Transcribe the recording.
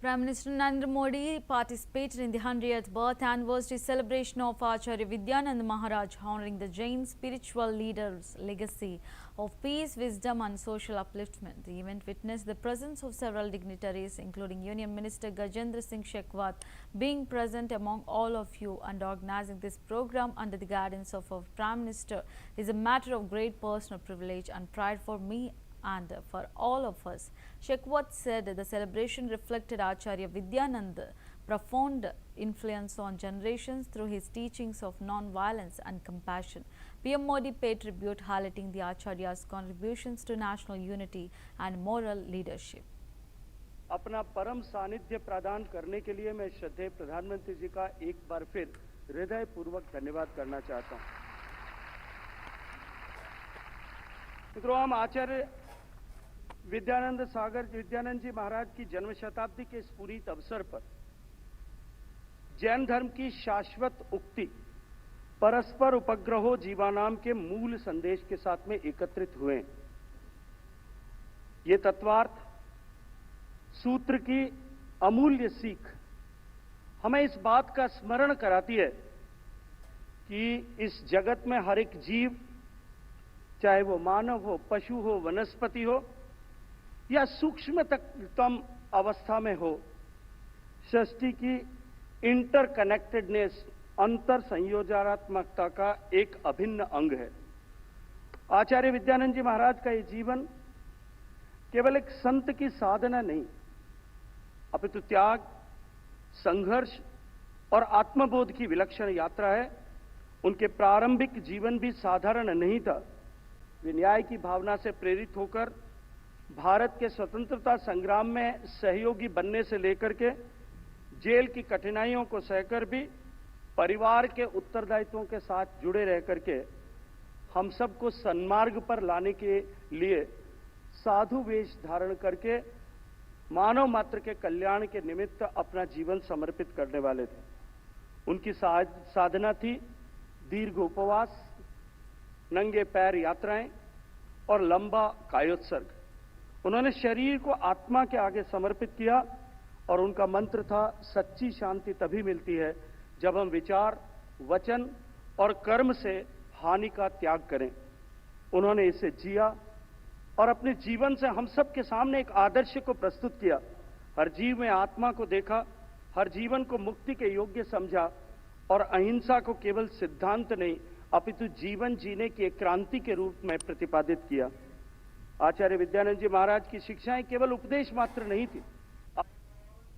Prime Minister Narendra Modi participated in the 100th birth anniversary celebration of Acharya Vidyanand Maharaj, honoring the Jain spiritual leader's legacy of peace, wisdom and social upliftment. The event witnessed the presence of several dignitaries, including Union Minister Gajendra Singh Shekhawat, being present among all of you, and organizing this program under the guidance of our Prime Minister is a matter of great personal privilege and pride for me and for all of us. Shekhawat said the celebration reflected Acharya Vidyanand's profound influence on generations through his teachings of non-violence and compassion. PM Modi paid tribute, highlighting the Acharya's contributions to national unity and moral leadership. अपना परम सानिध्य प्रदान करने के लिए मैं श्रद्धेय प्रधानमंत्री जी का एक बार फिर हृदयपूर्वक धन्यवाद करना चाहता हूं। मित्रों, हम आचार्य विद्यानंद जी महाराज की जन्म शताब्दी के इस पुनीत अवसर पर जैन धर्म की शाश्वत उक्ति परस्पर उपग्रहो जीवानाम के मूल संदेश के साथ में एकत्रित हुए। ये तत्वार्थ सूत्र की अमूल्य सीख हमें इस बात का स्मरण कराती है कि इस जगत में हर एक जीव, चाहे वो मानव हो, पशु हो, वनस्पति हो या सूक्ष्मतम अवस्था में हो, सृष्टि की इंटरकनेक्टेडनेस, अंतर संयोजनात्मकता का एक अभिन्न अंग है। आचार्य विद्यानंद जी महाराज का ये जीवन केवल एक संत की साधना नहीं, अपितु त्याग, संघर्ष और आत्मबोध की विलक्षण यात्रा है। उनके प्रारंभिक जीवन भी साधारण नहीं था। वे न्याय की भावना से प्रेरित होकर भारत के स्वतंत्रता संग्राम में सहयोगी बनने से लेकर के जेल की कठिनाइयों को सहकर भी परिवार के उत्तरदायित्वों के साथ जुड़े रह करके हम सबको सन्मार्ग पर लाने के लिए साधु वेश धारण करके मानव मात्र के कल्याण के निमित्त अपना जीवन समर्पित करने वाले थे। उनकी साधना थी दीर्घ उपवास, नंगे पैर यात्राएं और लंबा कायोत्सर्ग। उन्होंने शरीर को आत्मा के आगे समर्पित किया और उनका मंत्र था, सच्ची शांति तभी मिलती है जब हम विचार, वचन और कर्म से हानि का त्याग करें। उन्होंने इसे जिया और अपने जीवन से हम सब के सामने एक आदर्श को प्रस्तुत किया। हर जीव में आत्मा को देखा, हर जीवन को मुक्ति के योग्य समझा और अहिंसा को केवल सिद्धांत नहीं अपितु जीवन जीने की एक क्रांति के रूप में प्रतिपादित किया। आचार्य विद्यानंद जी महाराज की शिक्षाएं केवल उपदेश मात्र नहीं थी,